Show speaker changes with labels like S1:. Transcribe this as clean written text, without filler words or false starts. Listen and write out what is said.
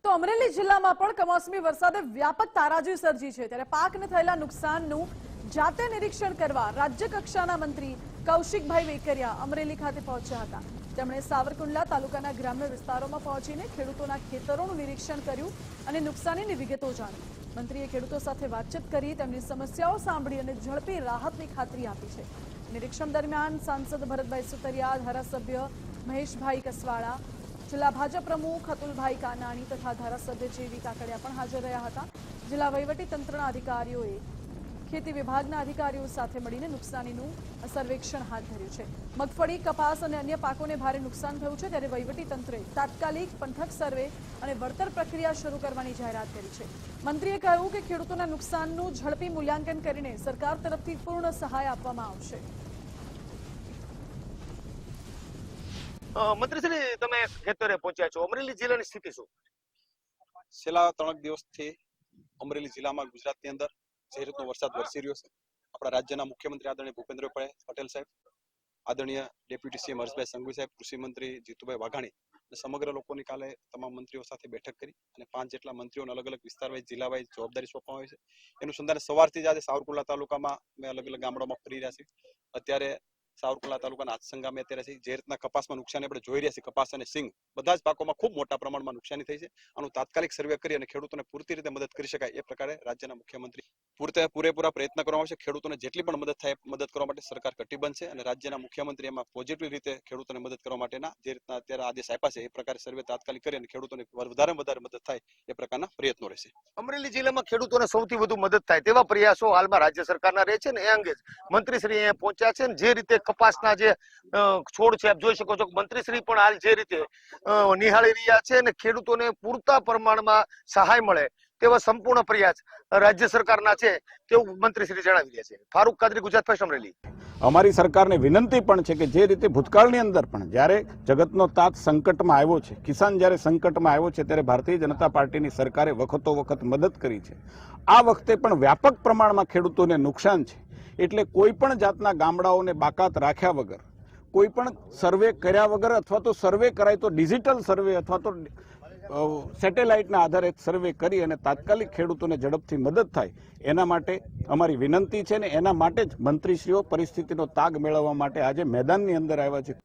S1: તો અમરેલી જિલ્લામાં પણ કમોસમી વરસાદે વ્યાપક તારાજી સર્જી છે ત્યારે પાકને થયેલા નુકસાનનું જાતે નિરીક્ષણ કરવા રાજ્ય કક્ષાના મંત્રી કૌશિકભાઈ વેકરિયા અમરેલી ખાતે પહોંચ્યા હતા। તેમણે સાવરકુંડલા તાલુકાના ગ્રામ્ય વિસ્તારોમાં પહોંચીને ખેડૂતોના ખેતરોનું નિરીક્ષણ કર્યું અને નુકસાનીની વિગતો જાણી। મંત્રીએ ખેડૂતો સાથે વાતચીત કરી તેમની સમસ્યાઓ સાંભળી અને ઝડપી રાહતની ખાતરી આપી છે। નિરીક્ષણ દરમિયાન સાંસદ ભરતભાઈ સુતરિયા, ધારાસભ્ય મહેશભાઈ કસવાળા, जिला भाजपा प्रमुख अतुलभाई कानाणी तथा धारासभ्य जेवी काकड़िया पण हाजर रह्या हता। जिला वहीवटी तंत्रना अधिकारीओए खेती विभागना अधिकारीओ साथे मळीने नुकसानीनुं सर्वेक्षण हाथ धर्युं छे। मगफળી, कपास અને અન્ય પાકોને ભારે નુકસાન થયું છે ત્યારે વહીવટી તંત્રે તાત્કાલિક પંથક સર્વે અને વળતર પ્રક્રિયા શરૂ કરવાની જાહેરાત કરી છે। મંત્રીએ કહ્યું કે ખેડૂતોના નુકસાનનું ઝડપી મૂલ્યાંકન કરીને સરકાર તરફથી પૂર્ણ સહાય આપવામાં આવશે।
S2: મંત્રીશ્રી, તમે ખેતરે પહોંચ્યા છો, અમરેલી જિલ્લાની સ્થિતિ શું?
S3: છેલ્લા 3 દિવસથી અમરેલી જિલ્લામાં ગુજરાતની અંદર જે રીતનો વરસાદ વરસી રહ્યો છે, આપણા રાજ્યના મુખ્યમંત્રી આદરણીય ભૂપેન્દ્રભાઈ પટેલ સાહેબ, આદરણીય ડેપ્યુટી સીએમ હર્ષભાઈ સંઘવી સાહેબ, કૃષિ મંત્રી જીતુભાઈ વાઘાણી અને સમગ્ર લોકોની કાલે તમામ મંત્રીઓ સાથે બેઠક કરી અને 5 જેટલા મંત્રીઓને અલગ અલગ વિસ્તાર વાઇઝ જિલ્લા વાઇઝ જવાબદારી સોંપવામાં આવી છે। એનું સંધાન સવારથી જ આજે સાવરકુંડલા તાલુકામાં અમે અલગ અલગ ગામડામાં ફરી રહ્યા છીએ। અત્યારે સાવરકુંડલા તાલુકાના આત્સંગ ગામે અત્યારે જે રીતના કપાસમાં નુકસાની આપણે જોઈ રહ્યા છીએ, કપાસ અને સિંગ બધા જ પાકોમાં ખૂબ મોટા પ્રમાણમાં નુકસાની થઈ છે। આનું તાત્કાલિક સર્વે કરી અને ખેડૂતોને પૂરતી રીતે મદદ કરી શકાય એ પ્રકારે રાજ્યના મુખ્યમંત્રી પૂરેપૂરા પ્રયત્ન કરવામાં આવશે। ખેડૂતોને જેટલી પણ મદદ થાય મદદ કરવા માટે સરકાર કટિબદ્ધ છે અને રાજ્યના મુખ્યમંત્રી એમાં પોઝિટિવ રીતે ખેડૂતોને મદદ કરવા માટેના જે રીતના અત્યારે આદેશ આપ્યા છે એ પ્રકારે સર્વે તાત્કાલિક કરી અને ખેડૂતોને વધારેમાં વધારે મદદ થાય એ પ્રકારના પ્રયત્નો રહેશે।
S2: અમરેલી જિલ્લામાં ખેડૂતોને સૌથી વધુ મદદ થાય તેવા પ્રયાસો હાલમાં રાજ્ય સરકારના રહે છે ને એ અંગે જ મંત્રીશ્રી અહીંયા પહોંચ્યા છે ને જે રીતે કપાસના જે છોડ છે આપ જોઈ શકો છો, મંત્રીશ્રી પણ હાલ જે રીતે નિહાળી રહ્યા છે અને ખેડૂતોને પૂરતા પ્રમાણમાં સહાય મળે તેવા સંપૂર્ણ પ્રયાસ રાજ્ય સરકારના છે તેવું મંત્રીશ્રી જણાવી રહ્યા છે। ફારૂક કાદરી, ગુજરાત ફર્સ્ટ, અમરેલી।
S4: અમારી સરકારને વિનંતી પણ છે કે જે રીતે ભૂતકાળની અંદર પણ જ્યારે જગતનો તાત સંકટમાં આવ્યો છે, કિસાન જ્યારે સંકટમાં આવ્યો છે ત્યારે ભારતીય જનતા પાર્ટીની સરકારે વખતો વખત મદદ કરી છે। આ વખતે પણ વ્યાપક પ્રમાણમાં ખેડૂતોને નુકસાન છે એટલે કોઈ પણ જાતના ગામડાઓને બાકાત રાખ્યા વગર, કોઈ પણ સર્વે કર્યા વગર અથવા તો સર્વે કરાય તો ડિજિટલ સર્વે અથવા તો સેટેલાઇટના આધારે સર્વે કરી અને તાત્કાલિક ખેડૂતોને ઝડપથી મદદ થાય એના માટે અમારી વિનંતી છે ને એના માટે જ મંત્રીશ્રીઓ પરિસ્થિતિનો તાગ મેળવવા માટે આજે મેદાનની અંદર આવ્યા છે।